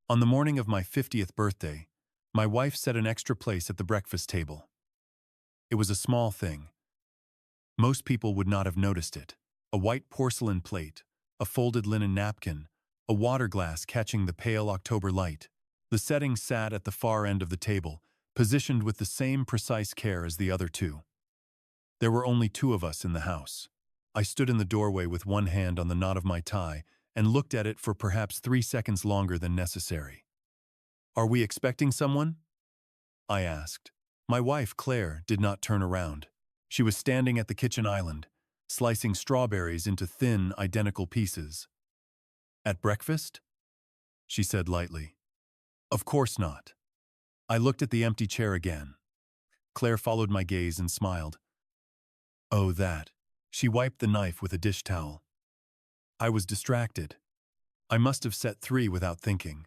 On the morning of my 50th birthday, my wife set an extra place at the breakfast table. It was a small thing. Most people would not have noticed it. A white porcelain plate, a folded linen napkin, a water glass catching the pale October light. The setting sat at the far end of the table, positioned with the same precise care as the other two. There were only two of us in the house. I stood in the doorway with one hand on the knot of my tie and looked at it for perhaps 3 seconds longer than necessary. "Are we expecting someone?" I asked. My wife, Claire, did not turn around. She was standing at the kitchen island, slicing strawberries into thin, identical pieces. "At breakfast?" she said lightly. "Of course not." I looked at the empty chair again. Claire followed my gaze and smiled. "Oh, that." She wiped the knife with a dish towel. I was distracted. I must have set 3 without thinking.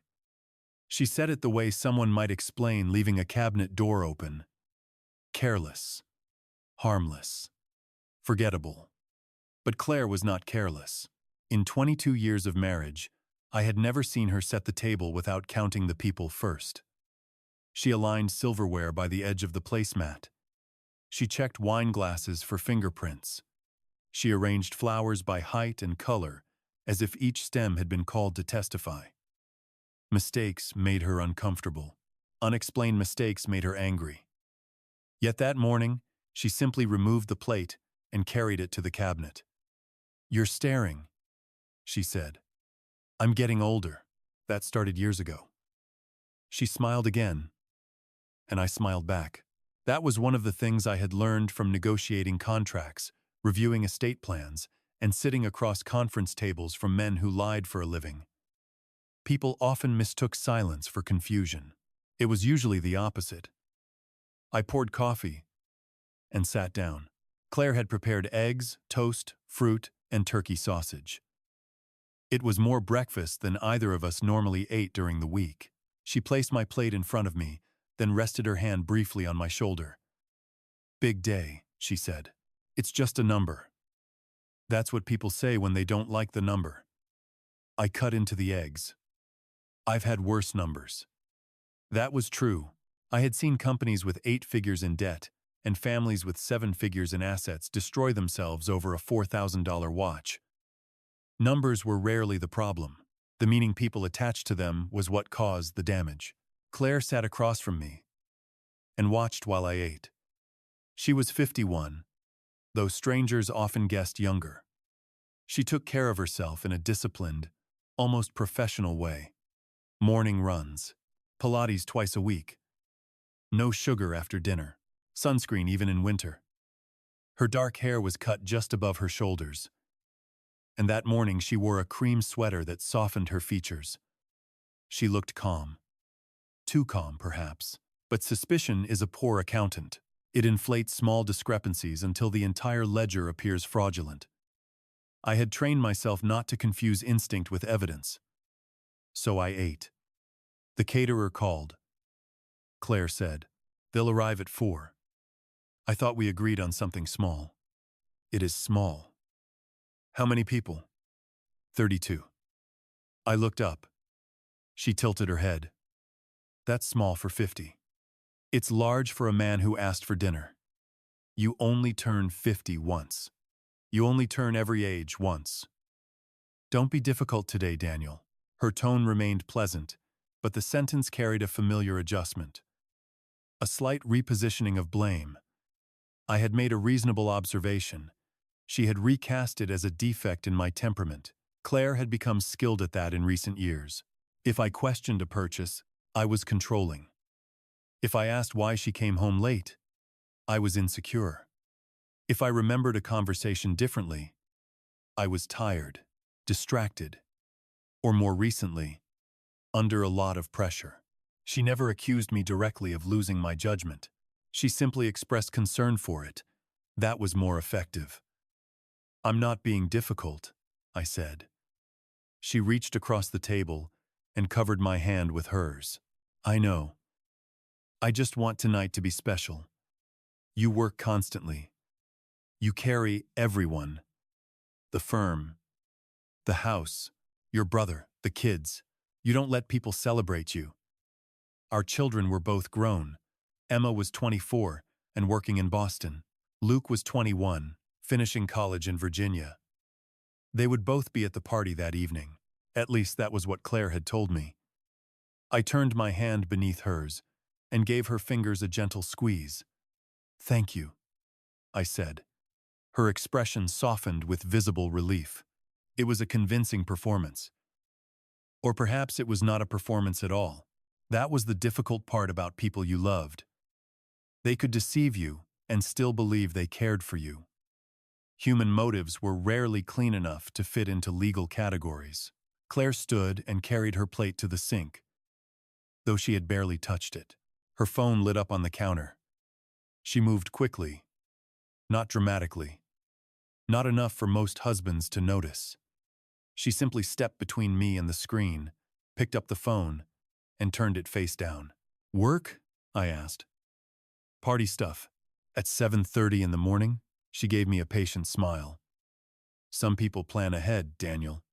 She said it the way someone might explain leaving a cabinet door open. Careless. Harmless. Forgettable. But Claire was not careless. In 22 years of marriage, I had never seen her set the table without counting the people first. She aligned silverware by the edge of the placemat. She checked wine glasses for fingerprints. She arranged flowers by height and color, as if each stem had been called to testify. Mistakes made her uncomfortable. Unexplained mistakes made her angry. Yet that morning, she simply removed the plate and carried it to the cabinet. "You're staring," she said. "I'm getting older. That started years ago." She smiled again, and I smiled back. That was one of the things I had learned from negotiating contracts, reviewing estate plans, and sitting across conference tables from men who lied for a living. People often mistook silence for confusion. It was usually the opposite. I poured coffee and sat down. Claire had prepared eggs, toast, fruit, and turkey sausage. It was more breakfast than either of us normally ate during the week. She placed my plate in front of me, then rested her hand briefly on my shoulder. "Big day," she said. "It's just a number." That's what people say when they don't like the number. I cut into the eggs. I've had worse numbers. That was true. I had seen companies with 8 figures in debt and families with 7 figures in assets destroy themselves over a $4,000 watch. Numbers were rarely the problem. The meaning people attached to them was what caused the damage. Claire sat across from me and watched while I ate. She was 51, though strangers often guessed younger. She took care of herself in a disciplined, almost professional way. Morning runs, Pilates twice a week, no sugar after dinner, sunscreen even in winter. Her dark hair was cut just above her shoulders, and that morning she wore a cream sweater that softened her features. She looked calm. Too calm, perhaps. But suspicion is a poor accountant. It inflates small discrepancies until the entire ledger appears fraudulent. I had trained myself not to confuse instinct with evidence. So I ate. The caterer called. Claire said, "They'll arrive at 4. I thought we agreed on something small." "It is small." "How many people?" 32. I looked up. She tilted her head. "That's small for 50. It's large for a man who asked for dinner. You only turn 50 once. You only turn every age once." "Don't be difficult today, Daniel." Her tone remained pleasant, but the sentence carried a familiar adjustment. A slight repositioning of blame. I had made a reasonable observation. She had recast it as a defect in my temperament. Claire had become skilled at that in recent years. If I questioned a purchase, I was controlling. If I asked why she came home late, I was insecure. If I remembered a conversation differently, I was tired, distracted, or more recently, under a lot of pressure. She never accused me directly of losing my judgment. She simply expressed concern for it. That was more effective. "I'm not being difficult," I said. She reached across the table and covered my hand with hers. "I know. I just want tonight to be special. You work constantly. You carry everyone. The firm, the house, your brother, the kids. You don't let people celebrate you. Our children were both grown. Emma was 24 and working in Boston. Luke was 21, finishing college in Virginia. They would both be at the party that evening. At least that was what Claire had told me. I turned my hand beneath hers and gave her fingers a gentle squeeze. "Thank you," I said. Her expression softened with visible relief. It was a convincing performance. Or perhaps it was not a performance at all. That was the difficult part about people you loved. They could deceive you and still believe they cared for you. Human motives were rarely clean enough to fit into legal categories. Claire stood and carried her plate to the sink, though she had barely touched it. Her phone lit up on the counter. She moved quickly, not dramatically, not enough for most husbands to notice. She simply stepped between me and the screen, picked up the phone, and turned it face down. "Work?" I asked. "Party stuff. At 7:30 in the morning?" She gave me a patient smile. "Some people plan ahead, Daniel."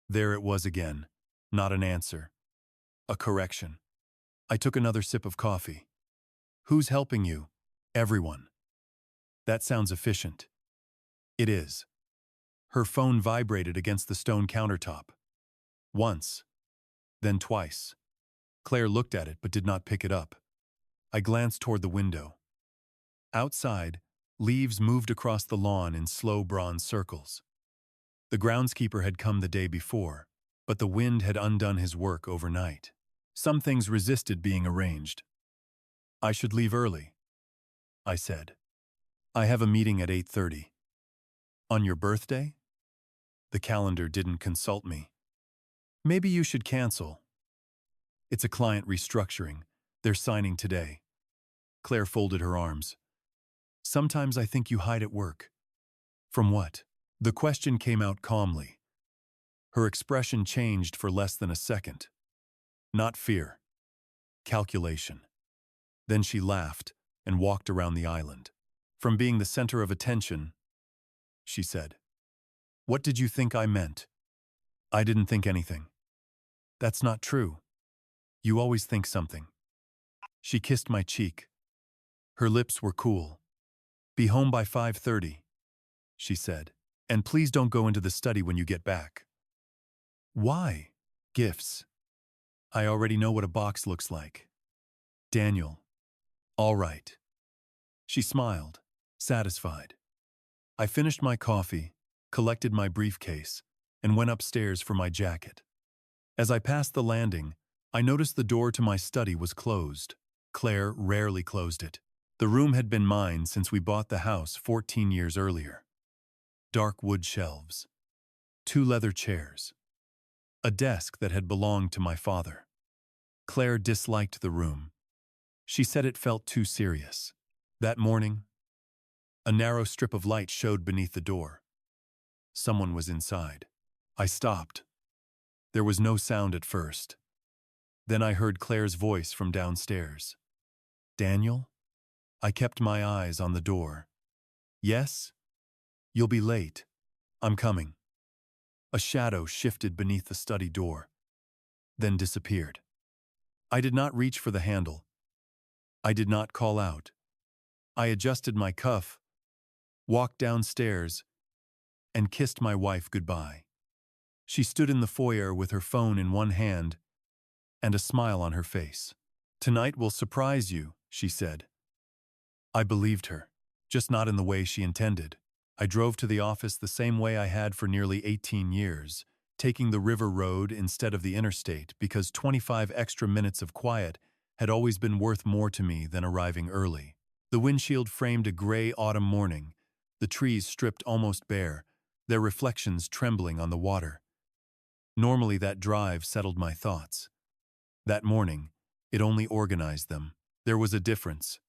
There it was again. Not an answer. A correction. I took another sip of coffee. "Who's helping you?" "Everyone." That sounds efficient. It is. Her phone vibrated against the stone countertop. Once. Then twice. Claire looked at it but did not pick it up. I glanced toward the window. Outside, leaves moved across the lawn in slow bronze circles. The groundskeeper had come the day before, but the wind had undone his work overnight. Some things resisted being arranged. "I should leave early," I said. "I have a meeting at 8:30. "On your birthday?" The calendar didn't consult me. "Maybe you should cancel." "It's a client restructuring. They're signing today." Claire folded her arms. "Sometimes I think you hide at work." "From what?" The question came out calmly. Her expression changed for less than a second. Not fear. Calculation. Then she laughed and walked around the island. "From being the center of attention," she said. "What did you think I meant?" "I didn't think anything." "That's not true. You always think something." She kissed my cheek. Her lips were cool. "Be home by 5:30, she said. "And please don't go into the study when you get back." "Why?" "Gifts. I already know what a box looks like." "Daniel." "All right." She smiled, satisfied. I finished my coffee, collected my briefcase, and went upstairs for my jacket. As I passed the landing, I noticed the door to my study was closed. Claire rarely closed it. The room had been mine since we bought the house 14 years earlier. Dark wood shelves, 2 leather chairs, a desk that had belonged to my father. Claire disliked the room. She said it felt too serious. That morning, a narrow strip of light showed beneath the door. Someone was inside. I stopped. There was no sound at first. Then I heard Claire's voice from downstairs. "Daniel?" I kept my eyes on the door. "Yes? You'll be late. I'm coming." A shadow shifted beneath the study door, then disappeared. I did not reach for the handle. I did not call out. I adjusted my cuff, walked downstairs, and kissed my wife goodbye. She stood in the foyer with her phone in one hand and a smile on her face. "Tonight will surprise you," she said. I believed her, just not in the way she intended. I drove to the office the same way I had for nearly 18 years, taking the river road instead of the interstate because 25 extra minutes of quiet had always been worth more to me than arriving early. The windshield framed a gray autumn morning, the trees stripped almost bare, their reflections trembling on the water. Normally that drive settled my thoughts. That morning, it only organized them. There was a difference.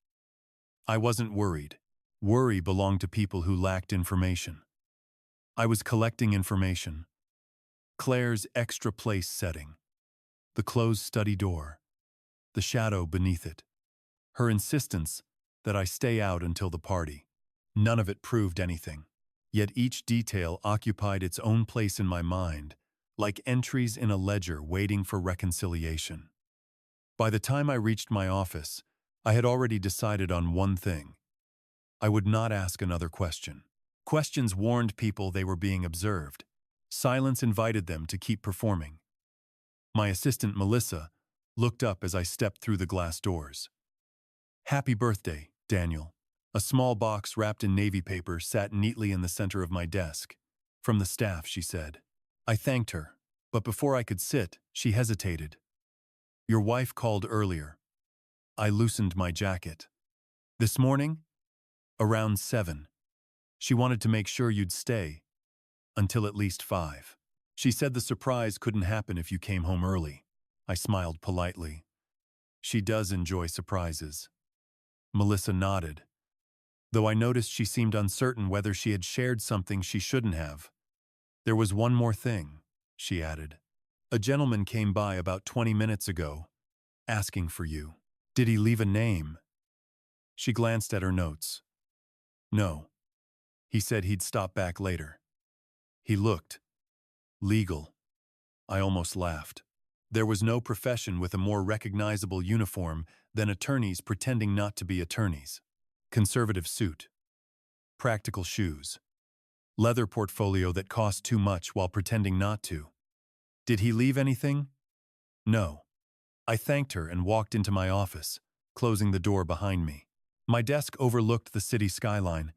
I wasn't worried. Worry belonged to people who lacked information. I was collecting information. Claire's extra place setting. The closed study door. The shadow beneath it. Her insistence that I stay out until the party. None of it proved anything. Yet each detail occupied its own place in my mind, like entries in a ledger waiting for reconciliation. By the time I reached my office, I had already decided on one thing. I would not ask another question. Questions warned people they were being observed. Silence invited them to keep performing. My assistant, Melissa, looked up as I stepped through the glass doors. "Happy birthday, Daniel." A small box wrapped in navy paper sat neatly in the center of my desk. "From the staff," she said. I thanked her, but before I could sit, she hesitated. "Your wife called earlier." I loosened my jacket. "This morning? Around 7. She wanted to make sure you'd stay. Until at least 5. She said the surprise couldn't happen if you came home early." I smiled politely. "She does enjoy surprises." Melissa nodded, though I noticed she seemed uncertain whether she had shared something she shouldn't have. "There was one more thing," she added. "A gentleman came by about 20 minutes ago, asking for you." "Did he leave a name?" She glanced at her notes. "No. He said he'd stop back later." "He looked legal." I almost laughed. There was no profession with a more recognizable uniform than attorneys pretending not to be attorneys. Conservative suit. Practical shoes. Leather portfolio that cost too much while pretending not to. "Did he leave anything?" "No." I thanked her and walked into my office, closing the door behind me. My desk overlooked the city skyline,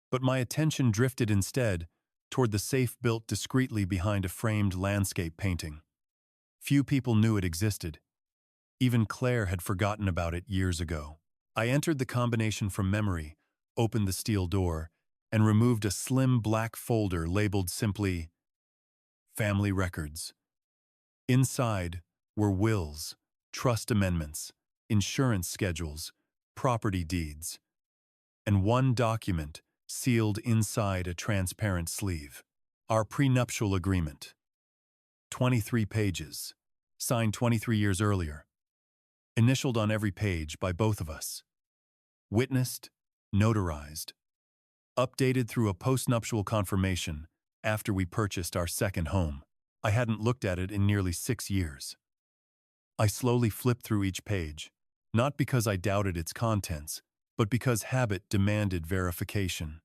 but my attention drifted instead toward the safe built discreetly behind a framed landscape painting. Few people knew it existed. Even Claire had forgotten about it years ago. I entered the combination from memory, opened the steel door, and removed a slim black folder labeled simply Family Records. Inside were wills, trust amendments, insurance schedules, property deeds, and one document sealed inside a transparent sleeve. Our prenuptial agreement. 23 pages, signed 23 years earlier. Initialed on every page by both of us. Witnessed, notarized. Updated through a postnuptial confirmation after we purchased our second home. I hadn't looked at it in nearly 6 years. I slowly flipped through each page, not because I doubted its contents, but because habit demanded verification.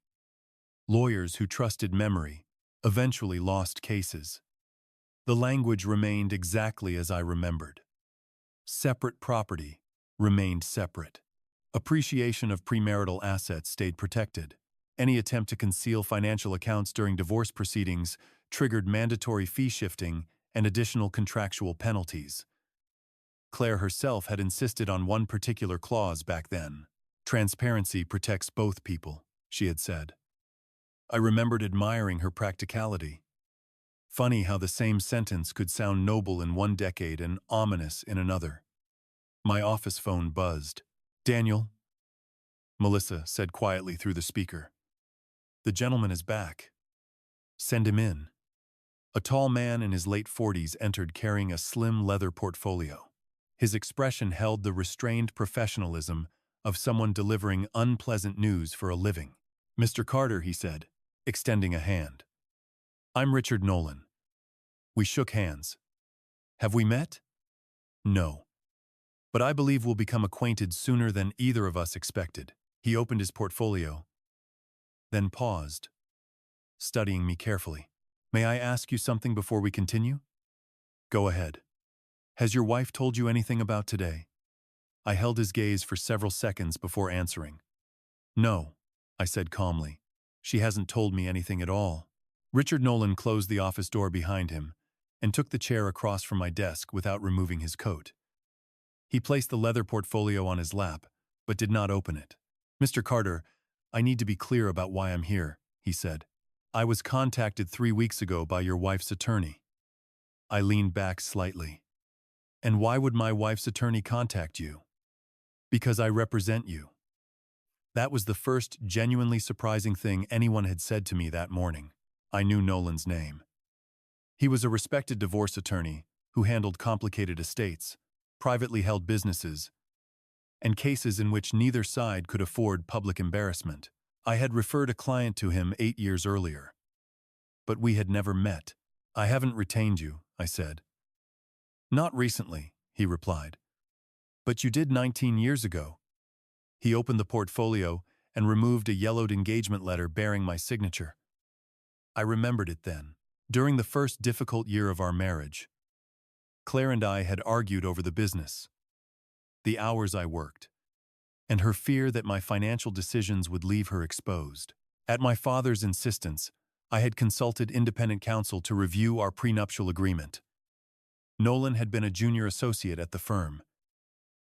Lawyers who trusted memory eventually lost cases. The language remained exactly as I remembered. Separate property remained separate. Appreciation of premarital assets stayed protected. Any attempt to conceal financial accounts during divorce proceedings triggered mandatory fee shifting and additional contractual penalties. Claire herself had insisted on one particular clause back then. "Transparency protects both people," she had said. I remembered admiring her practicality. Funny how the same sentence could sound noble in one decade and ominous in another. My office phone buzzed. "Daniel," Melissa said quietly through the speaker. "The gentleman is back. Send him in." A tall man in his late 40s entered carrying a slim leather portfolio. His expression held the restrained professionalism of someone delivering unpleasant news for a living. "Mr. Carter," he said, extending a hand. "I'm Richard Nolan." We shook hands. "Have we met?" "No. But I believe we'll become acquainted sooner than either of us expected." He opened his portfolio, then paused, studying me carefully. "May I ask you something before we continue?" "Go ahead." "Has your wife told you anything about today?" I held his gaze for several seconds before answering. "No," I said calmly. "She hasn't told me anything at all." Richard Nolan closed the office door behind him and took the chair across from my desk without removing his coat. He placed the leather portfolio on his lap, but did not open it. "Mr. Carter, I need to be clear about why I'm here," he said. "I was contacted 3 weeks ago by your wife's attorney." I leaned back slightly. "And why would my wife's attorney contact you?" "Because I represent you." That was the first genuinely surprising thing anyone had said to me that morning. I knew Nolan's name. He was a respected divorce attorney who handled complicated estates, privately held businesses, and cases in which neither side could afford public embarrassment. I had referred a client to him 8 years earlier. But we had never met. I haven't retained you, I said. Not recently, he replied. But you did 19 years ago. He opened the portfolio and removed a yellowed engagement letter bearing my signature. I remembered it then. During the first difficult year of our marriage, Claire and I had argued over the business, the hours I worked, and her fear that my financial decisions would leave her exposed. At my father's insistence, I had consulted independent counsel to review our prenuptial agreement. Nolan had been a junior associate at the firm.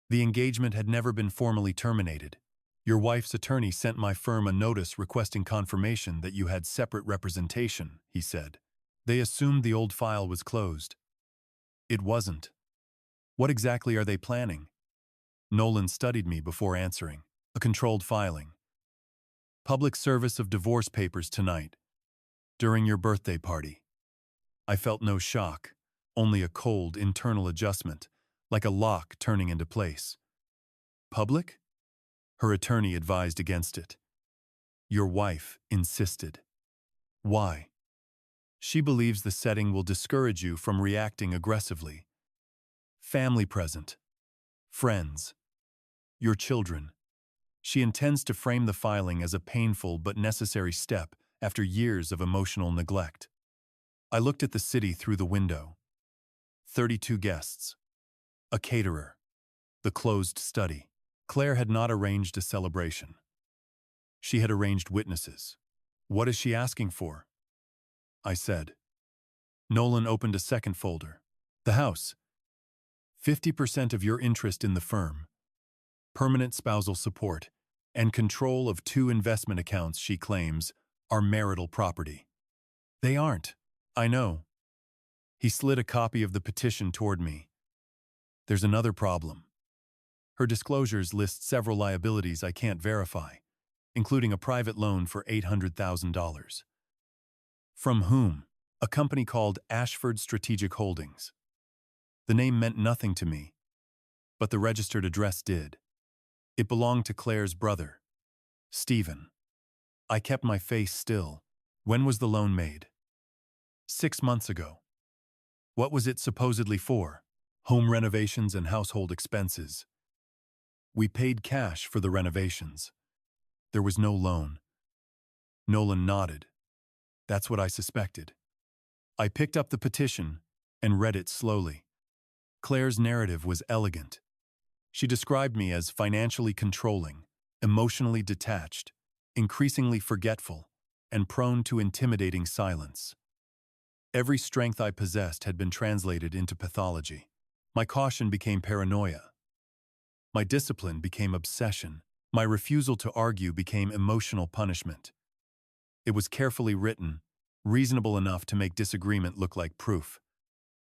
The engagement had never been formally terminated. Your wife's attorney sent my firm a notice requesting confirmation that you had separate representation, he said. They assumed the old file was closed. It wasn't. What exactly are they planning? Nolan studied me before answering. A controlled filing. Public service of divorce papers tonight, during your birthday party. I felt no shock, only a cold internal adjustment, like a lock turning into place. Public? Her attorney advised against it. Your wife insisted. Why? She believes the setting will discourage you from reacting aggressively. Family present. Friends. Your children. She intends to frame the filing as a painful but necessary step after years of emotional neglect. I looked at the city through the window. 32 guests. A caterer. The closed study. Claire had not arranged a celebration. She had arranged witnesses. What is she asking for? I said. Nolan opened a second folder. The house. 50% of your interest in the firm. Permanent spousal support, and control of 2 investment accounts she claims are marital property. They aren't. I know. He slid a copy of the petition toward me. There's another problem. Her disclosures list several liabilities I can't verify, including a private loan for $800,000. From whom? A company called Ashford Strategic Holdings. The name meant nothing to me, but the registered address did. It belonged to Claire's brother, Stephen. I kept my face still. When was the loan made? 6 months ago. What was it supposedly for? Home renovations and household expenses. We paid cash for the renovations. There was no loan. Nolan nodded. That's what I suspected. I picked up the petition and read it slowly. Claire's narrative was elegant. She described me as financially controlling, emotionally detached, increasingly forgetful, and prone to intimidating silence. Every strength I possessed had been translated into pathology. My caution became paranoia. My discipline became obsession. My refusal to argue became emotional punishment. It was carefully written, reasonable enough to make disagreement look like proof.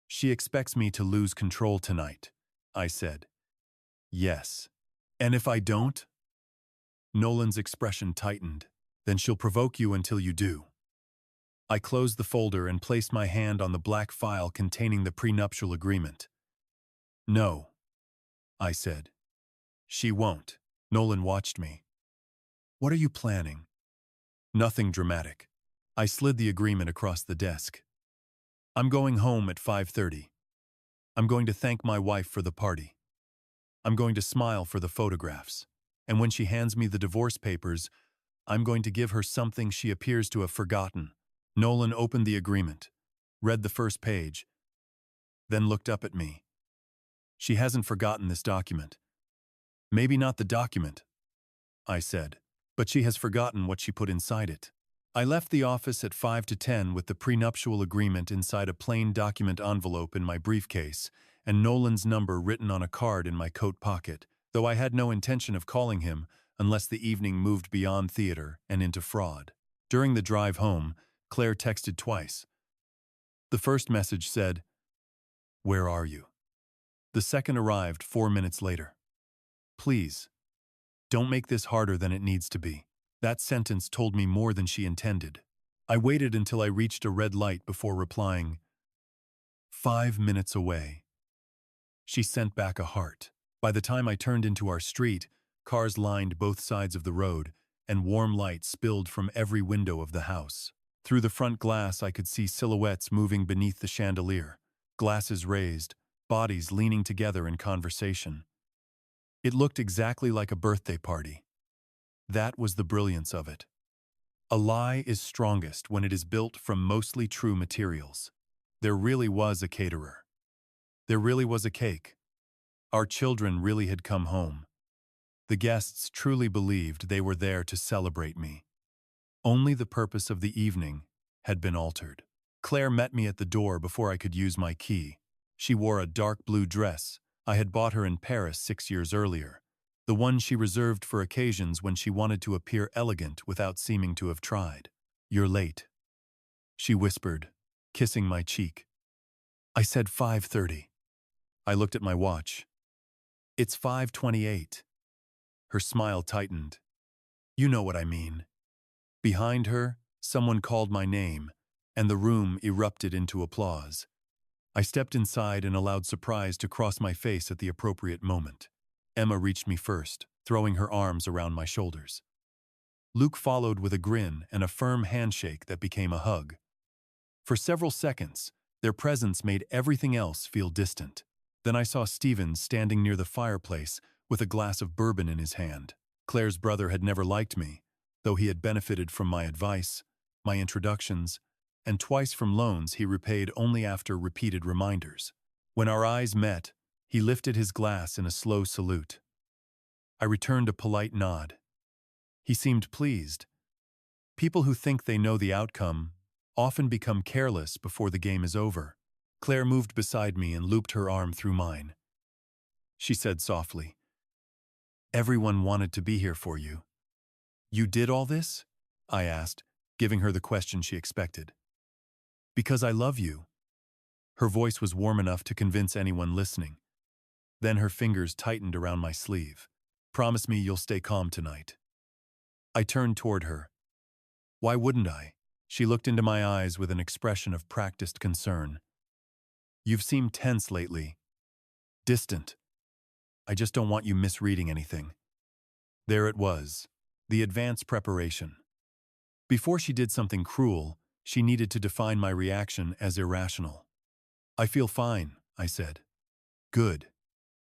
She expects me to lose control tonight, I said. Yes. And if I don't? Nolan's expression tightened. Then she'll provoke you until you do. I closed the folder and placed my hand on the black file containing the prenuptial agreement. No, I said. She won't. Nolan watched me. What are you planning? Nothing dramatic. I slid the agreement across the desk. I'm going home at 5:30. I'm going to thank my wife for the party. I'm going to smile for the photographs. And when she hands me the divorce papers, I'm going to give her something she appears to have forgotten. Nolan opened the agreement, read the first page, then looked up at me. She hasn't forgotten this document. Maybe not the document, I said, but she has forgotten what she put inside it. I left the office at 5 to 10 with the prenuptial agreement inside a plain document envelope in my briefcase and Nolan's number written on a card in my coat pocket, though I had no intention of calling him unless the evening moved beyond theater and into fraud. During the drive home, Claire texted twice. The first message said, "Where are you?" The second arrived 4 minutes later. "Please, don't make this harder than it needs to be." That sentence told me more than she intended. I waited until I reached a red light before replying, 5 minutes away. She sent back a heart. By the time I turned into our street, cars lined both sides of the road, and warm light spilled from every window of the house. Through the front glass, I could see silhouettes moving beneath the chandelier, glasses raised, bodies leaning together in conversation. It looked exactly like a birthday party. That was the brilliance of it. A lie is strongest when it is built from mostly true materials. There really was a caterer. There really was a cake. Our children really had come home. The guests truly believed they were there to celebrate me. Only the purpose of the evening had been altered. Claire met me at the door before I could use my key. She wore a dark blue dress. I had bought her in Paris 6 years earlier, the one she reserved for occasions when she wanted to appear elegant without seeming to have tried. "You're late," she whispered, kissing my cheek. I said 5:30. I looked at my watch. "It's 5:28. Her smile tightened. "You know what I mean." Behind her, someone called my name, and the room erupted into applause. I stepped inside and allowed surprise to cross my face at the appropriate moment. Emma reached me first, throwing her arms around my shoulders. Luke followed with a grin and a firm handshake that became a hug. For several seconds, their presence made everything else feel distant. Then I saw Stephen standing near the fireplace with a glass of bourbon in his hand. Claire's brother had never liked me, though he had benefited from my advice, my introductions, and twice from loans he repaid only after repeated reminders. When our eyes met, he lifted his glass in a slow salute. I returned a polite nod. He seemed pleased. People who think they know the outcome often become careless before the game is over. Claire moved beside me and looped her arm through mine. She said softly, "Everyone wanted to be here for you." "You did all this?" I asked, giving her the question she expected. "Because I love you." Her voice was warm enough to convince anyone listening. Then her fingers tightened around my sleeve. "Promise me you'll stay calm tonight." I turned toward her. "Why wouldn't I?" She looked into my eyes with an expression of practiced concern. "You've seemed tense lately. Distant. I just don't want you misreading anything." There it was, the advance preparation. Before she did something cruel, she needed to define my reaction as irrational. "I feel fine," I said. "Good."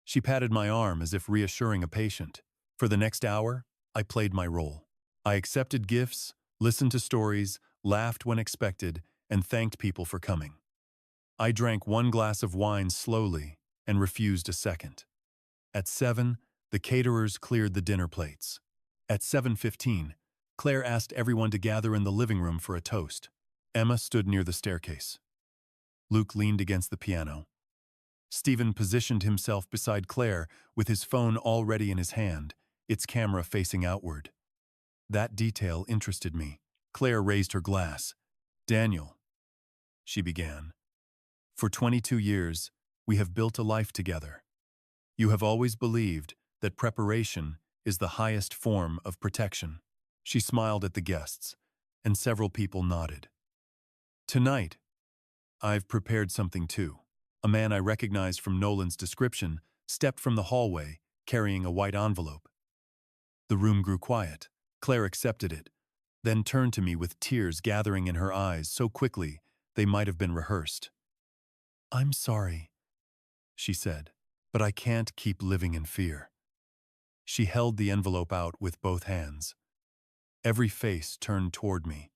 She patted my arm as if reassuring a patient. For the next hour, I played my role. I accepted gifts, listened to stories, laughed when expected, and thanked people for coming. I drank one glass of wine slowly and refused a second. At 7, the caterers cleared the dinner plates. At 7:15, Claire asked everyone to gather in the living room for a toast. Emma stood near the staircase. Luke leaned against the piano. Stephen positioned himself beside Claire with his phone already in his hand, its camera facing outward. That detail interested me. Claire raised her glass. "Daniel," she began, "for 22 years, we have built a life together. You have always believed that preparation is the highest form of protection." She smiled at the guests, and several people nodded. "Tonight, I've prepared something too." A man I recognized from Nolan's description stepped from the hallway, carrying a white envelope. The room grew quiet. Claire accepted it, then turned to me with tears gathering in her eyes so quickly they might have been rehearsed. "I'm sorry," she said, "but I can't keep living in fear." She held the envelope out with both hands. Every face turned toward me.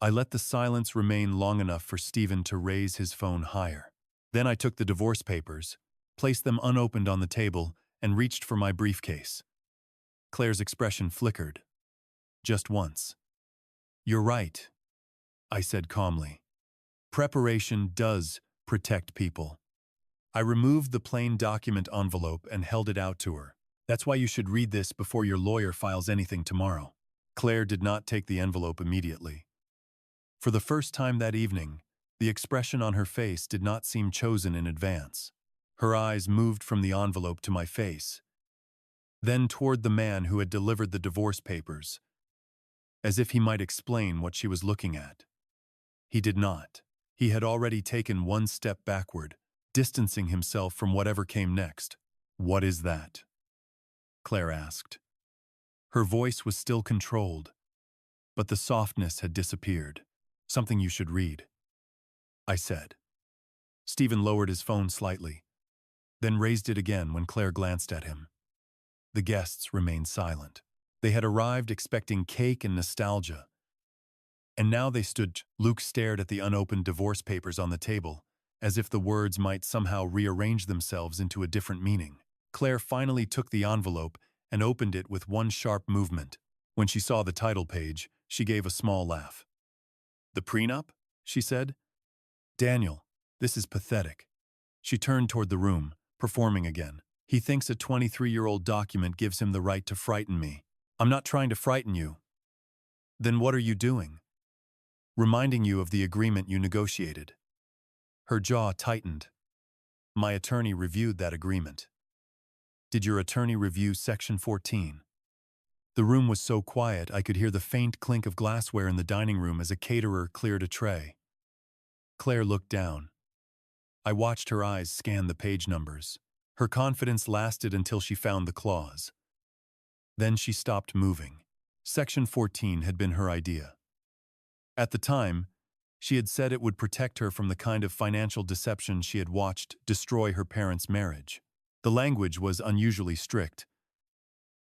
I let the silence remain long enough for Stephen to raise his phone higher. Then I took the divorce papers, placed them unopened on the table, and reached for my briefcase. Claire's expression flickered. Just once. "You're right," I said calmly. "Preparation does protect people." I removed the plain document envelope and held it out to her. "That's why you should read this before your lawyer files anything tomorrow." Claire did not take the envelope immediately. For the first time that evening, the expression on her face did not seem chosen in advance. Her eyes moved from the envelope to my face, then toward the man who had delivered the divorce papers, as if he might explain what she was looking at. He did not. He had already taken one step backward, distancing himself from whatever came next. "What is that?" Claire asked. Her voice was still controlled, but the softness had disappeared. Something you should read, I said. Stephen lowered his phone slightly, then raised it again when Claire glanced at him. The guests remained silent. They had arrived expecting cake and nostalgia, and now they stood. Luke stared at the unopened divorce papers on the table, as if the words might somehow rearrange themselves into a different meaning. Claire finally took the envelope and opened it with one sharp movement. When she saw the title page, she gave a small laugh. "The prenup?" she said. "Daniel, this is pathetic." She turned toward the room, performing again. "He thinks a 23-year-old document gives him the right to frighten me. I'm not trying to frighten you." "Then what are you doing?" "Reminding you of the agreement you negotiated." Her jaw tightened. "My attorney reviewed that agreement." "Did your attorney review Section 14? The room was so quiet I could hear the faint clink of glassware in the dining room as a caterer cleared a tray. Claire looked down. I watched her eyes scan the page numbers. Her confidence lasted until she found the clause. Then she stopped moving. Section 14 had been her idea. At the time, she had said it would protect her from the kind of financial deception she had watched destroy her parents' marriage. The language was unusually strict.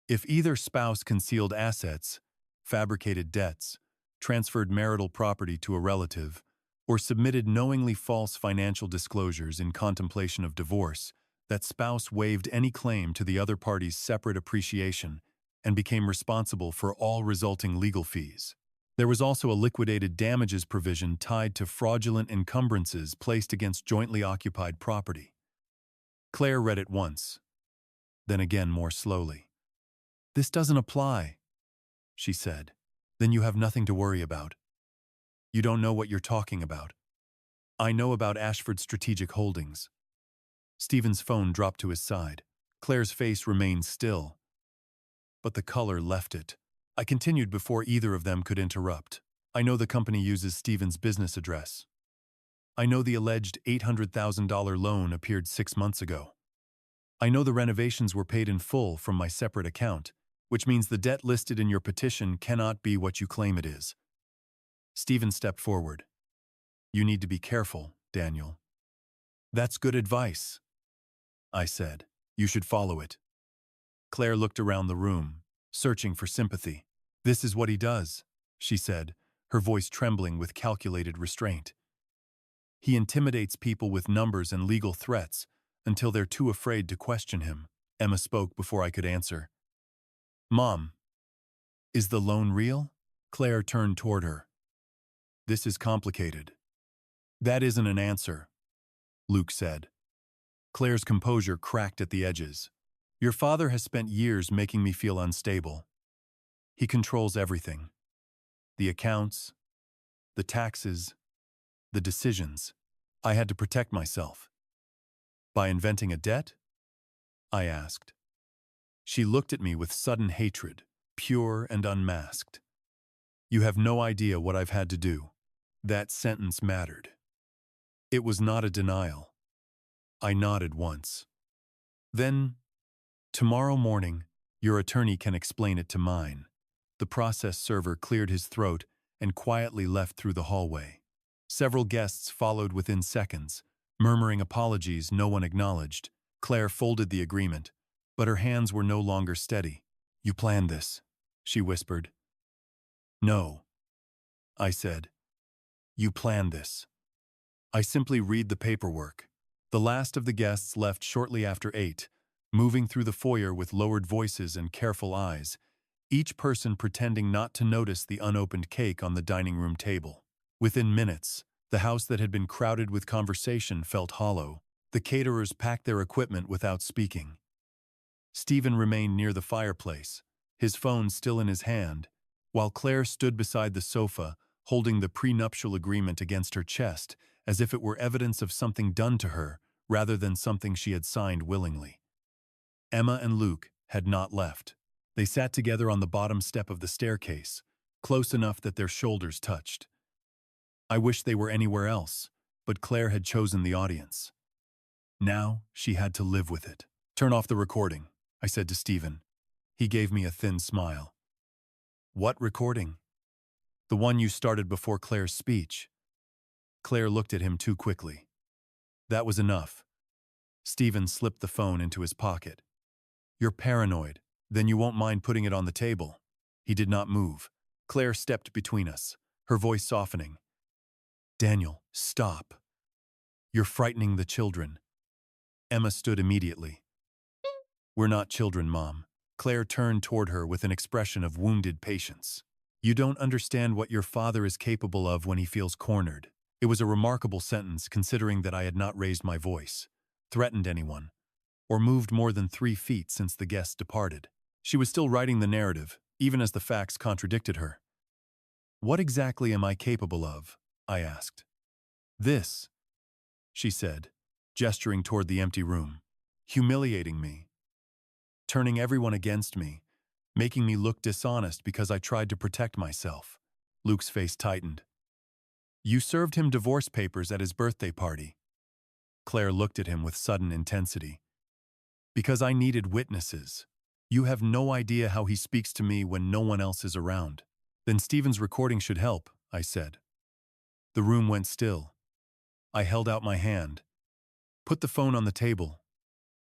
If either spouse concealed assets, fabricated debts, transferred marital property to a relative, or submitted knowingly false financial disclosures in contemplation of divorce, that spouse waived any claim to the other party's separate appreciation and became responsible for all resulting legal fees. There was also a liquidated damages provision tied to fraudulent encumbrances placed against jointly occupied property. Claire read it once, then again more slowly. "This doesn't apply," she said. "Then you have nothing to worry about. You don't know what you're talking about." "I know about Ashford Strategic Holdings." Stephen's phone dropped to his side. Claire's face remained still, but the color left it. I continued before either of them could interrupt. "I know the company uses Stephen's business address. I know the alleged $800,000 loan appeared 6 months ago. I know the renovations were paid in full from my separate account, which means the debt listed in your petition cannot be what you claim it is." Stephen stepped forward. "You need to be careful, Daniel." "That's good advice," I said. "You should follow it." Claire looked around the room, searching for sympathy. "This is what he does," she said, her voice trembling with calculated restraint. "He intimidates people with numbers and legal threats until they're too afraid to question him." Emma spoke before I could answer. "Mom, is the loan real?" Claire turned toward her. "This is complicated." "That isn't an answer," Luke said. Claire's composure cracked at the edges. "Your father has spent years making me feel unstable. He controls everything. The accounts, the taxes, the decisions. I had to protect myself." "By inventing a debt?" I asked. She looked at me with sudden hatred, pure and unmasked. "You have no idea what I've had to do." That sentence mattered. It was not a denial. I nodded once. "Then, tomorrow morning, your attorney can explain it to mine." The process server cleared his throat and quietly left through the hallway. Several guests followed within seconds, murmuring apologies no one acknowledged. Claire folded the agreement, but her hands were no longer steady. "You planned this," she whispered. "No," I said. "You planned this." I simply read the paperwork. The last of the guests left shortly after 8, moving through the foyer with lowered voices and careful eyes, each person pretending not to notice the unopened cake on the dining room table. Within minutes, the house that had been crowded with conversation felt hollow. The caterers packed their equipment without speaking. Stephen remained near the fireplace, his phone still in his hand, while Claire stood beside the sofa, holding the prenuptial agreement against her chest, as if it were evidence of something done to her, rather than something she had signed willingly. Emma and Luke had not left. They sat together on the bottom step of the staircase, close enough that their shoulders touched. I wished they were anywhere else, but Claire had chosen the audience. Now she had to live with it. "Turn off the recording," I said to Stephen. He gave me a thin smile. "What recording?" The one you started before Claire's speech. Claire looked at him too quickly. That was enough. Stephen slipped the phone into his pocket. You're paranoid. Then you won't mind putting it on the table. He did not move. Claire stepped between us, her voice softening. Daniel, stop. You're frightening the children. Emma stood immediately. We're not children, Mom. Claire turned toward her with an expression of wounded patience. You don't understand what your father is capable of when he feels cornered. It was a remarkable sentence considering that I had not raised my voice, threatened anyone, or moved more than 3 feet since the guest departed. She was still writing the narrative, even as the facts contradicted her. What exactly am I capable of? I asked. This, she said, gesturing toward the empty room. Humiliating me. Turning everyone against me, making me look dishonest because I tried to protect myself. Luke's face tightened. You served him divorce papers at his birthday party. Claire looked at him with sudden intensity. Because I needed witnesses. You have no idea how he speaks to me when no one else is around. Then Stephen's recording should help, I said. The room went still. I held out my hand. Put the phone on the table.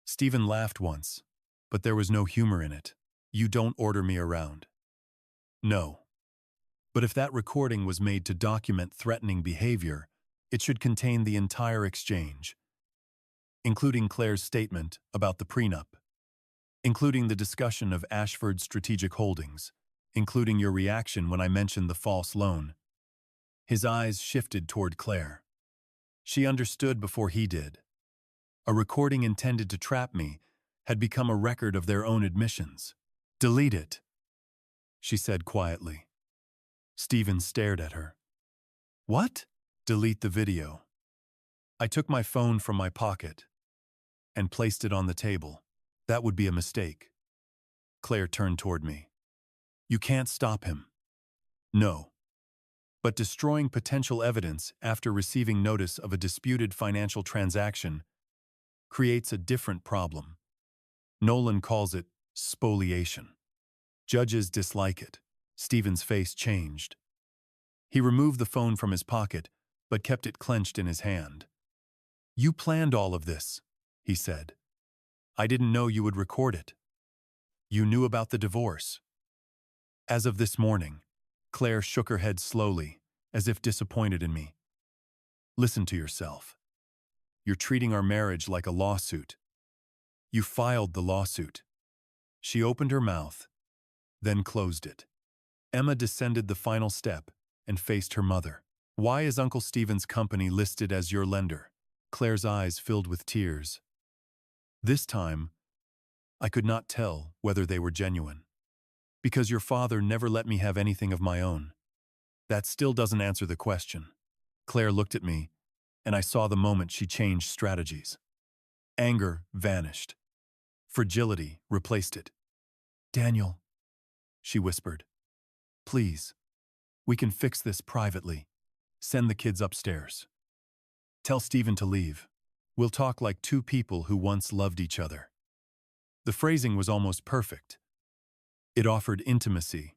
Stephen laughed once, but there was no humor in it. You don't order me around. No. But if that recording was made to document threatening behavior, it should contain the entire exchange, including Claire's statement about the prenup, including the discussion of Ashford's strategic holdings, including your reaction when I mentioned the false loan. His eyes shifted toward Claire. She understood before he did. A recording intended to trap me had become a record of their own admissions. Delete it, she said quietly. Stephen stared at her. What? Delete the video. I took my phone from my pocket and placed it on the table. That would be a mistake. Claire turned toward me. You can't stop him. No. But destroying potential evidence after receiving notice of a disputed financial transaction creates a different problem. Nolan calls it spoliation. Judges dislike it. Stephen's face changed. He removed the phone from his pocket, but kept it clenched in his hand. You planned all of this, he said. I didn't know you would record it. You knew about the divorce. As of this morning, Claire shook her head slowly, as if disappointed in me. Listen to yourself. You're treating our marriage like a lawsuit. You filed the lawsuit. She opened her mouth, then closed it. Emma descended the final step and faced her mother. Why is Uncle Stephen's company listed as your lender? Claire's eyes filled with tears. This time, I could not tell whether they were genuine. Because your father never let me have anything of my own. That still doesn't answer the question. Claire looked at me, and I saw the moment she changed strategies. Anger vanished. Fragility replaced it. Daniel, she whispered. Please, we can fix this privately. Send the kids upstairs. Tell Stephen to leave. We'll talk like 2 people who once loved each other. The phrasing was almost perfect. It offered intimacy,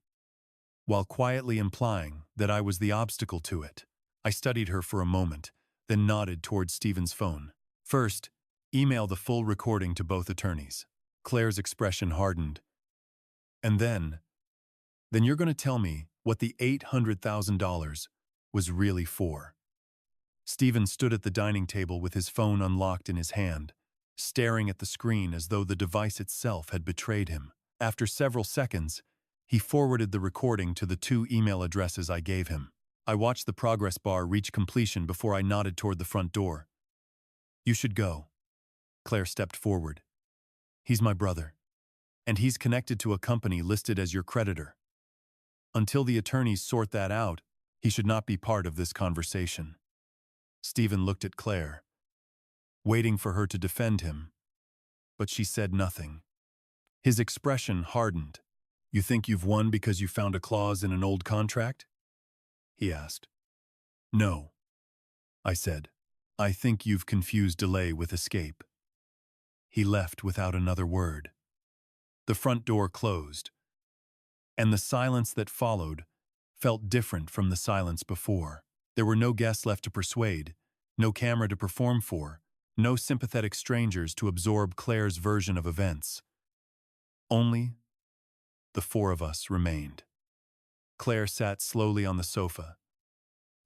while quietly implying that I was the obstacle to it. I studied her for a moment, then nodded towards Stephen's phone. First, email the full recording to both attorneys. Claire's expression hardened. And then you're going to tell me what the $800,000 was really for. Stephen stood at the dining table with his phone unlocked in his hand, staring at the screen as though the device itself had betrayed him. After several seconds, he forwarded the recording to the 2 email addresses I gave him. I watched the progress bar reach completion before I nodded toward the front door. You should go. Claire stepped forward. He's my brother, and he's connected to a company listed as your creditor. Until the attorneys sort that out, he should not be part of this conversation. Stephen looked at Claire, waiting for her to defend him, but she said nothing. His expression hardened. You think you've won because you found a clause in an old contract? He asked. No, I said. I think you've confused delay with escape. He left without another word. The front door closed, and the silence that followed felt different from the silence before. There were no guests left to persuade, no camera to perform for, no sympathetic strangers to absorb Claire's version of events. Only the four of us remained. Claire sat slowly on the sofa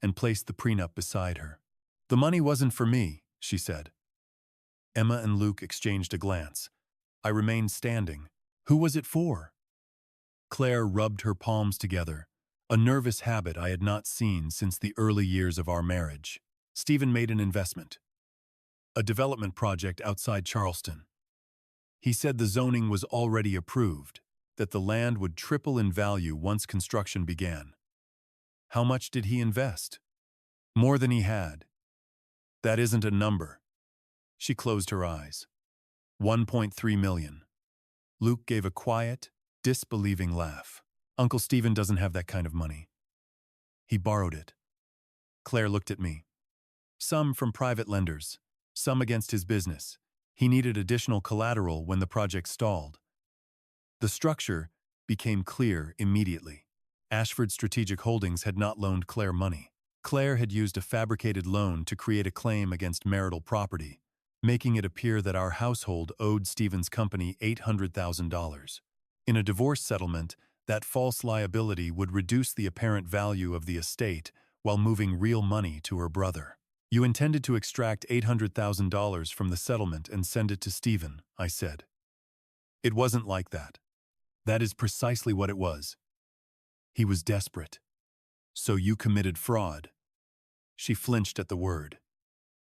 and placed the prenup beside her. "The money wasn't for me," she said. Emma and Luke exchanged a glance. I remained standing. "Who was it for?" Claire rubbed her palms together, a nervous habit I had not seen since the early years of our marriage. "Stephen made an investment. A development project outside Charleston. He said the zoning was already approved, that the land would triple in value once construction began." "How much did he invest?" "More than he had." "That isn't a number." She closed her eyes. 1.3 million. Luke gave a quiet, disbelieving laugh. "Uncle Stephen doesn't have that kind of money. He borrowed it." Claire looked at me. "Some from private lenders, some against his business. He needed additional collateral when the project stalled." The structure became clear immediately. Ashford Strategic Holdings had not loaned Claire money. Claire had used a fabricated loan to create a claim against marital property, making it appear that our household owed Stephen's company $800,000. In a divorce settlement, that false liability would reduce the apparent value of the estate while moving real money to her brother. "You intended to extract $800,000 from the settlement and send it to Stephen," I said. "It wasn't like that." "That is precisely what it was. He was desperate." "So you committed fraud." She flinched at the word.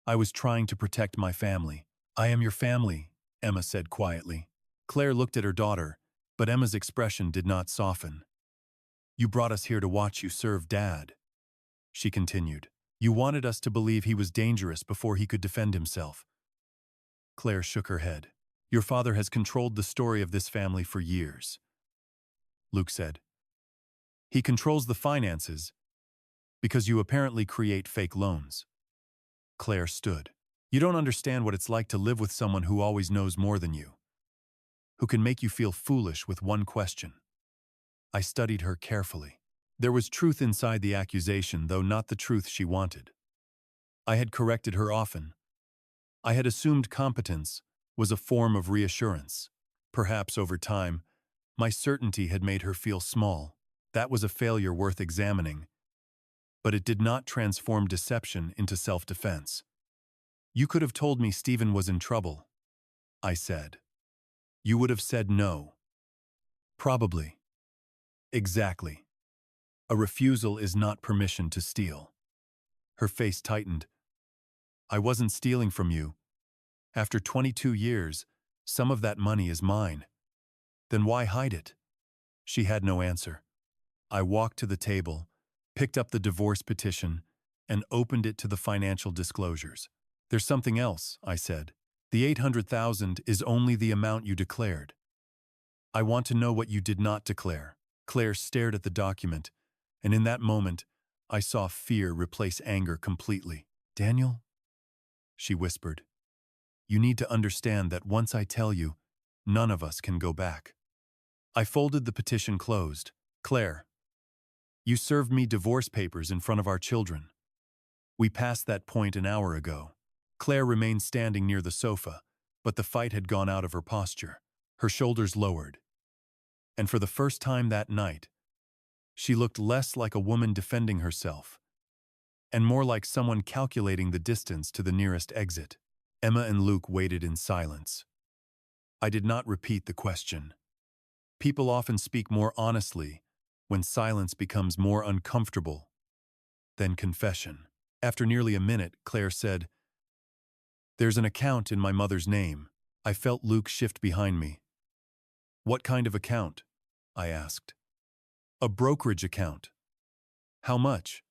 "I was trying to protect my family." "I am your family," Emma said quietly. Claire looked at her daughter, but Emma's expression did not soften. "You brought us here to watch you serve Dad," she continued. "You wanted us to believe he was dangerous before he could defend himself." Claire shook her head. "Your father has controlled the story of this family for years," Luke said. "He controls the finances because you apparently create fake loans." Claire stood. "You don't understand what it's like to live with someone who always knows more than you, who can make you feel foolish with one question." I studied her carefully. There was truth inside the accusation, though not the truth she wanted. I had corrected her often. I had assumed competence was a form of reassurance. Perhaps over time, my certainty had made her feel small. That was a failure worth examining, but it did not transform deception into self-defense. "You could have told me Stephen was in trouble," I said. "You would have said no." "Probably." "Exactly. A refusal is not permission to steal." Her face tightened. "I wasn't stealing from you. After 22 years, some of that money is mine. Then why hide it?" She had no answer. I walked to the table, picked up the divorce petition, and opened it to the financial disclosures. "There's something else," I said. "The $800,000 is only the amount you declared. I want to know what you did not declare." Claire stared at the document, and in that moment, I saw fear replace anger completely. "Daniel," she whispered, "you need to understand that once I tell you, none of us can go back." I folded the petition closed. "Claire, you served me divorce papers in front of our children. We passed that point an hour ago." Claire remained standing near the sofa, but the fight had gone out of her posture. Her shoulders lowered. And for the first time that night, she looked less like a woman defending herself, and more like someone calculating the distance to the nearest exit. Emma and Luke waited in silence. I did not repeat the question. People often speak more honestly when silence becomes more uncomfortable than confession. After nearly a minute, Claire said, "There's an account in my mother's name." I felt Luke shift behind me. "What kind of account?" I asked. "A brokerage account." "How much?"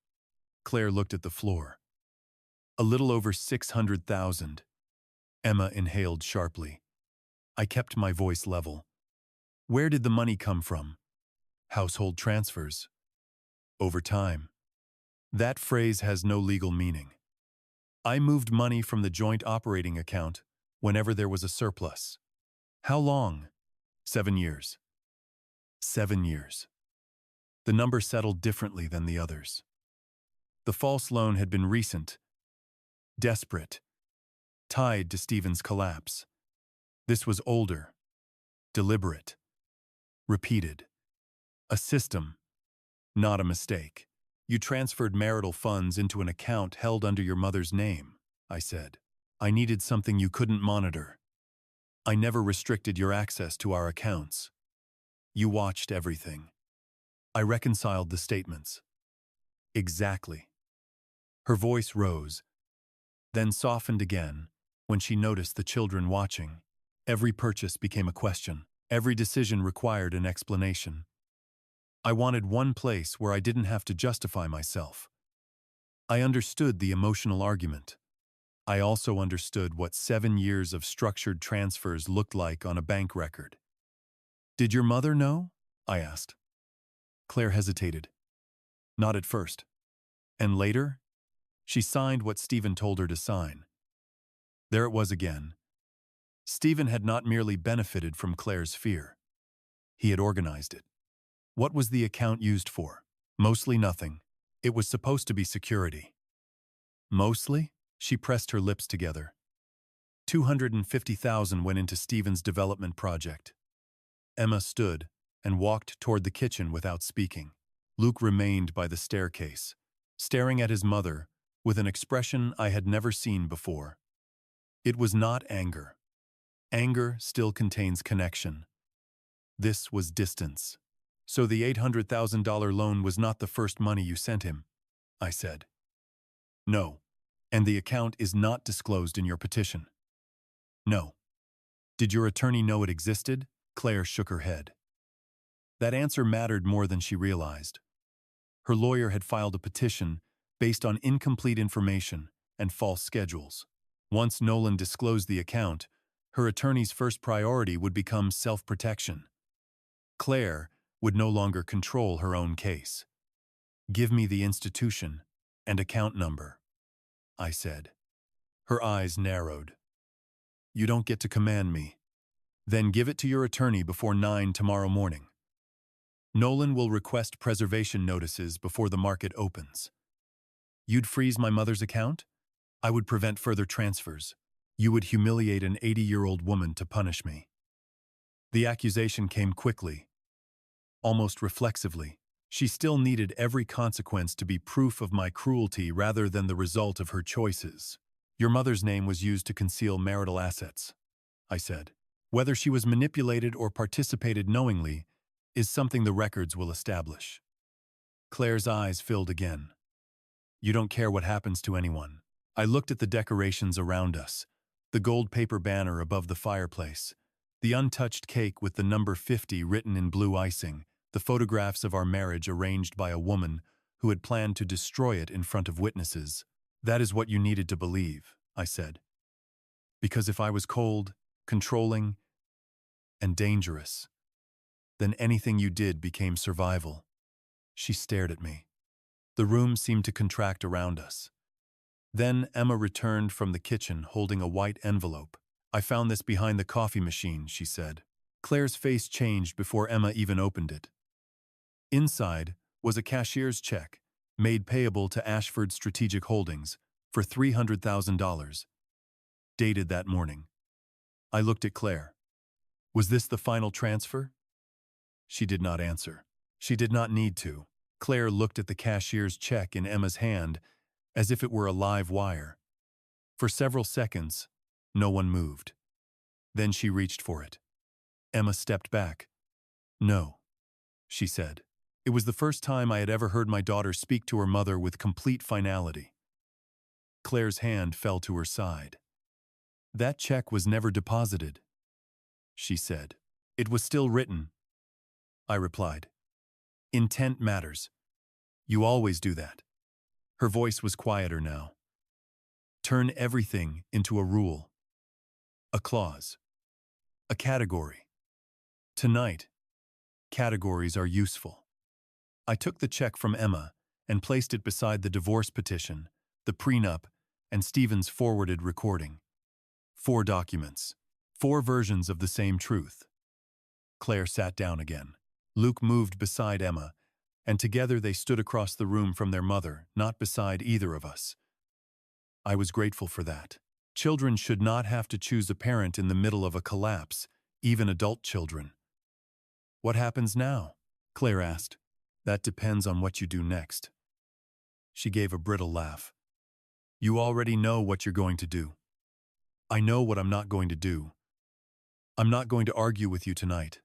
Claire looked at the floor. "A little over 600,000. Emma inhaled sharply. I kept my voice level. "Where did the money come from?" "Household transfers." "Over time." That phrase has no legal meaning. I moved money from the joint operating account whenever there was a surplus. "How long?" 7 years. 7 years. The number settled differently than the others. The false loan had been recent, desperate, tied to Stephen's collapse. This was older, deliberate, repeated. A system, not a mistake. You transferred marital funds into an account held under your mother's name, I said. I needed something you couldn't monitor. I never restricted your access to our accounts. You watched everything. I reconciled the statements. Exactly. Her voice rose, then softened again when she noticed the children watching. Every purchase became a question. Every decision required an explanation. I wanted one place where I didn't have to justify myself. I understood the emotional argument. I also understood what 7 years of structured transfers looked like on a bank record. Did your mother know? I asked. Claire hesitated. Not at first. And later, she signed what Stephen told her to sign. There it was again. Stephen had not merely benefited from Claire's fear. He had organized it. What was the account used for? Mostly nothing. It was supposed to be security. Mostly? She pressed her lips together. $250,000 went into Stephen's development project. Emma stood and walked toward the kitchen without speaking. Luke remained by the staircase, staring at his mother with an expression I had never seen before. It was not anger. Anger still contains connection. This was distance. So the $800,000 loan was not the first money you sent him, I said. No, and the account is not disclosed in your petition. No. Did your attorney know it existed? Claire shook her head. That answer mattered more than she realized. Her lawyer had filed a petition based on incomplete information and false schedules. Once Nolan disclosed the account, her attorney's first priority would become self-protection. Claire would no longer control her own case. Give me the institution and account number, I said. Her eyes narrowed. You don't get to command me. Then give it to your attorney before 9 tomorrow morning. Nolan will request preservation notices before the market opens. You'd freeze my mother's account? I would prevent further transfers. You would humiliate an 80-year-old woman to punish me. The accusation came quickly, almost reflexively. She still needed every consequence to be proof of my cruelty rather than the result of her choices. Your mother's name was used to conceal marital assets, I said. Whether she was manipulated or participated knowingly is something the records will establish. Claire's eyes filled again. You don't care what happens to anyone. I looked at the decorations around us, the gold paper banner above the fireplace, the untouched cake with the number 50 written in blue icing, the photographs of our marriage arranged by a woman who had planned to destroy it in front of witnesses. That is what you needed to believe, I said. Because if I was cold, controlling, and dangerous, then anything you did became survival. She stared at me. The room seemed to contract around us. Then Emma returned from the kitchen holding a white envelope. I found this behind the coffee machine, she said. Claire's face changed before Emma even opened it. Inside was a cashier's check, made payable to Ashford Strategic Holdings, for $300,000, dated that morning. I looked at Claire. Was this the final transfer? She did not answer. She did not need to. Claire looked at the cashier's check in Emma's hand as if it were a live wire. For several seconds, no one moved. Then she reached for it. Emma stepped back. No, she said. It was the first time I had ever heard my daughter speak to her mother with complete finality. Claire's hand fell to her side. That check was never deposited, she said. It was still written, I replied. Intent matters. You always do that. Her voice was quieter now. Turn everything into a rule, a clause, a category. Tonight, categories are useful. I took the check from Emma and placed it beside the divorce petition, the prenup, and Stephen's forwarded recording. 4 documents, 4 versions of the same truth. Claire sat down again. Luke moved beside Emma and together they stood across the room from their mother, not beside either of us. I was grateful for that. Children should not have to choose a parent in the middle of a collapse, even adult children. What happens now? Claire asked. That depends on what you do next. She gave a brittle laugh. You already know what you're going to do. I know what I'm not going to do. I'm not going to argue with you tonight.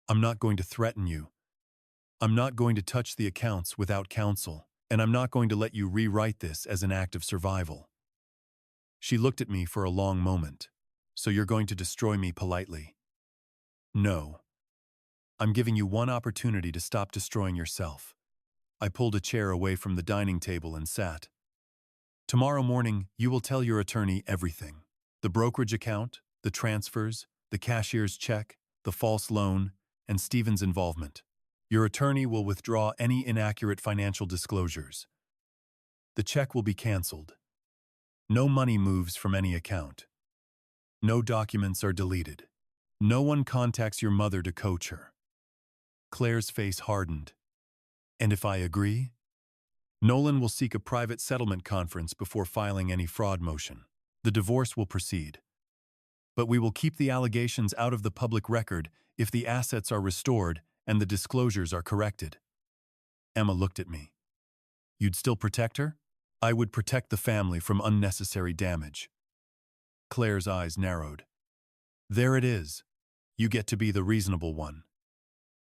I'm not going to threaten you. I'm not going to touch the accounts without counsel, and I'm not going to let you rewrite this as an act of survival. She looked at me for a long moment. So you're going to destroy me politely? No. I'm giving you one opportunity to stop destroying yourself. I pulled a chair away from the dining table and sat. Tomorrow morning, you will tell your attorney everything. The brokerage account, the transfers, the cashier's check, the false loan, and Stephen's involvement. Your attorney will withdraw any inaccurate financial disclosures. The check will be canceled. No money moves from any account. No documents are deleted. No one contacts your mother to coach her. Claire's face hardened. And if I agree? Nolan will seek a private settlement conference before filing any fraud motion. The divorce will proceed. But we will keep the allegations out of the public record if the assets are restored and the disclosures are corrected. Emma looked at me. You'd still protect her? I would protect the family from unnecessary damage. Claire's eyes narrowed. There it is. You get to be the reasonable one.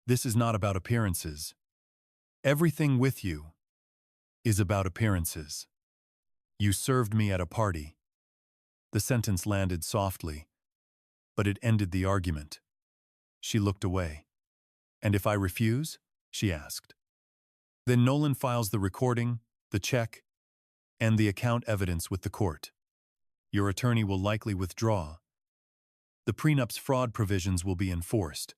This is not about appearances. Everything with you is about appearances. You served me at a party. The sentence landed softly, but it ended the argument. She looked away. And if I refuse? She asked. Then Nolan files the recording, the check, and the account evidence with the court. Your attorney will likely withdraw. The prenup's fraud provisions will be enforced.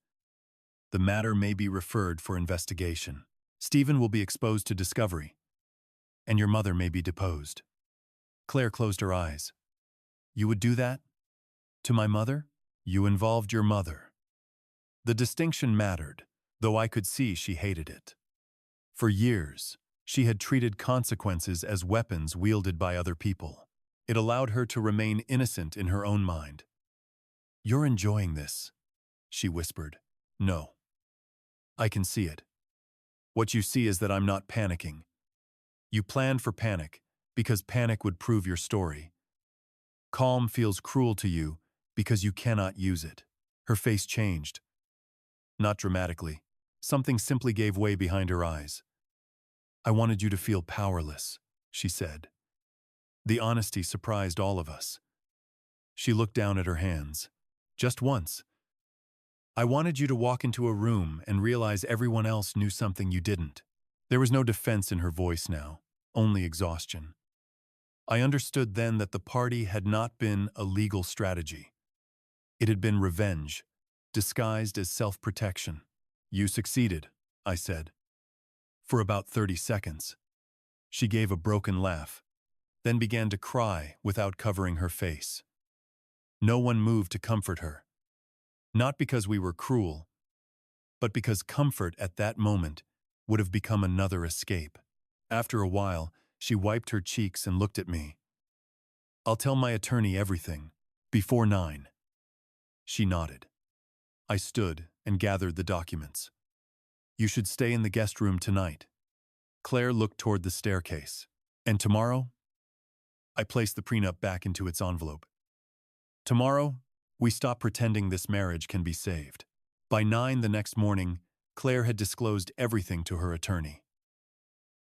The matter may be referred for investigation. Stephen will be exposed to discovery, and your mother may be deposed. Claire closed her eyes. You would do that? To my mother? You involved your mother. The distinction mattered, though I could see she hated it. For years, she had treated consequences as weapons wielded by other people. It allowed her to remain innocent in her own mind. You're enjoying this, she whispered. No. I can see it. What you see is that I'm not panicking. You planned for panic because panic would prove your story. Calm feels cruel to you because you cannot use it. Her face changed. Not dramatically. Something simply gave way behind her eyes. I wanted you to feel powerless, she said. The honesty surprised all of us. She looked down at her hands. Just once. I wanted you to walk into a room and realize everyone else knew something you didn't. There was no defense in her voice now, only exhaustion. I understood then that the party had not been a legal strategy. It had been revenge, disguised as self-protection. You succeeded, I said. For about 30 seconds. She gave a broken laugh, then began to cry without covering her face. No one moved to comfort her. Not because we were cruel, but because comfort at that moment would have become another escape. After a while, she wiped her cheeks and looked at me. I'll tell my attorney everything, before 9. She nodded. I stood and gathered the documents. You should stay in the guest room tonight. Claire looked toward the staircase. And tomorrow? I placed the prenup back into its envelope. Tomorrow, we stop pretending this marriage can be saved. By 9 the next morning, Claire had disclosed everything to her attorney.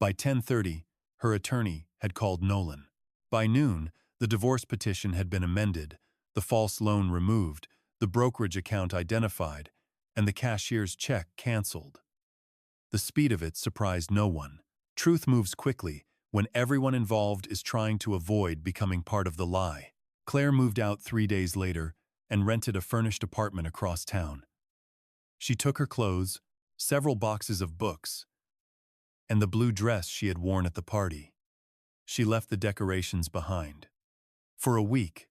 By 10:30, her attorney had called Nolan. By noon, the divorce petition had been amended, the false loan removed, the brokerage account identified, and the cashier's check canceled. The speed of it surprised no one. Truth moves quickly when everyone involved is trying to avoid becoming part of the lie. Claire moved out 3 days later and rented a furnished apartment across town. She took her clothes, several boxes of books, and the blue dress she had worn at the party. She left the decorations behind. For a week,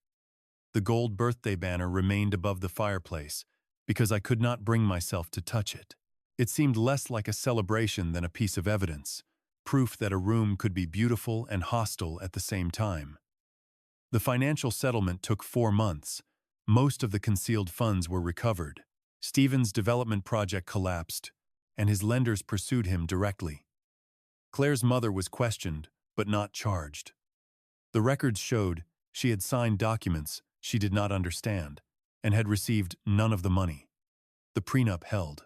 the gold birthday banner remained above the fireplace because I could not bring myself to touch it. It seemed less like a celebration than a piece of evidence, proof that a room could be beautiful and hostile at the same time. The financial settlement took 4 months. Most of the concealed funds were recovered. Stephen's development project collapsed, and his lenders pursued him directly. Claire's mother was questioned, but not charged. The records showed she had signed documents she did not understand and had received none of the money. The prenup held.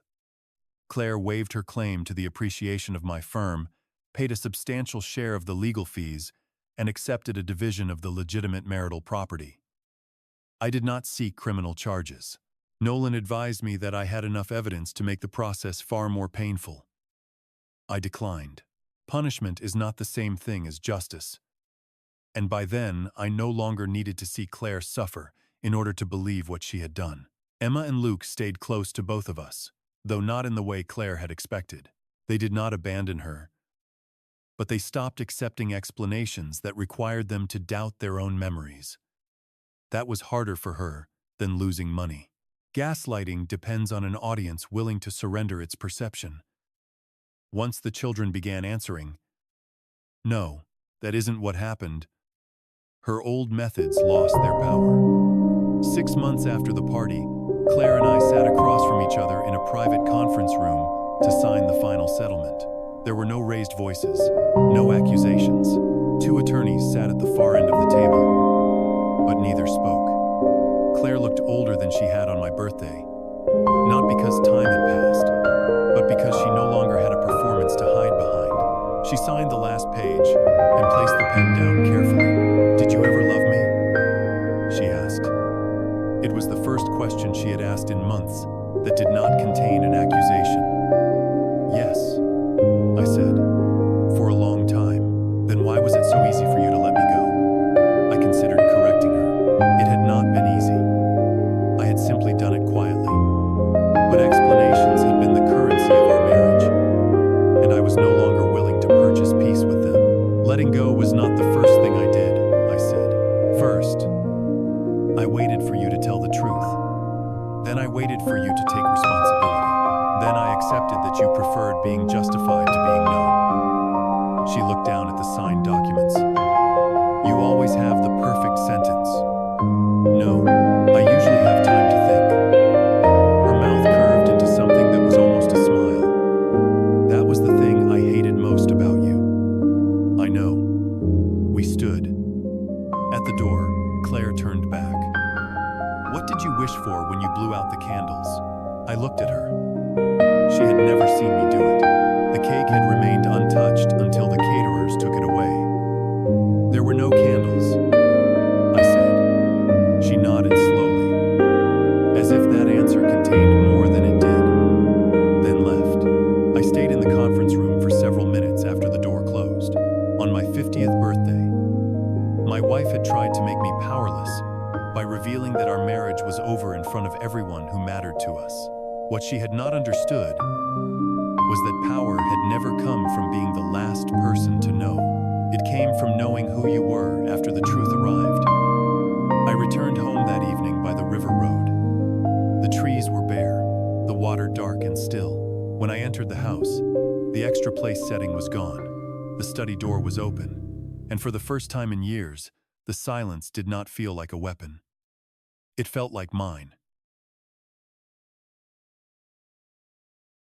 Claire waived her claim to the appreciation of my firm, paid a substantial share of the legal fees, and accepted a division of the legitimate marital property. I did not seek criminal charges. Nolan advised me that I had enough evidence to make the process far more painful. I declined. Punishment is not the same thing as justice. And by then, I no longer needed to see Claire suffer in order to believe what she had done. Emma and Luke stayed close to both of us, though not in the way Claire had expected. They did not abandon her, but they stopped accepting explanations that required them to doubt their own memories. That was harder for her than losing money. Gaslighting depends on an audience willing to surrender its perception. Once the children began answering, "No, that isn't what happened," her old methods lost their power. 6 months after the party, Claire and I sat across from each other in a private conference room to sign the final settlement. There were no raised voices, no accusations. 2 attorneys sat at the far end of the table, but neither spoke. Claire looked older than she had on my birthday, not because time had passed, but because she no longer had a performance to hide behind. She signed the last page and placed the pen down carefully. "Did you ever love me?" she asked. It was the first question she had asked in months that did not contain an accusation. "Yes," I said, "for a long time." "Then why was it so easy for you to let me go?" I considered correcting her. It had not been easy. I had simply done it quietly. But explanations had been the currency of our marriage, and I was no longer willing to purchase peace with them. "Letting go was not the first thing I did," I said. "First, I waited for you to tell the truth. Then I waited for you to take responsibility. Then I accepted that you preferred being justified to being known." She looked down at the signed documents. "You always have the perfect sentence." "No, I usually have time to think." Her mouth curved into something that was almost a smile. "That was the thing I hated most about you." "I know." We stood. At the door, Claire turned back. "What did you wish for when you blew out the candles?" I looked at her. She had never seen me do it. The cake had remained untouched until the caterers took it away. "There were no candles," I said. She nodded slowly, as if that answer contained more than it did, then left. I stayed in the conference room for several minutes after the door closed. On my 50th birthday, my wife had tried to make me powerless by revealing that our marriage was over in front of everyone who mattered to us. What she had not understood was that power had never come from being the last person to know. It came from knowing who you were after the truth arrived. I returned home that evening by the river road. The trees were bare, the water dark and still. When I entered the house, the extra place setting was gone. The study door was open, and for the first time in years, the silence did not feel like a weapon. It felt like mine.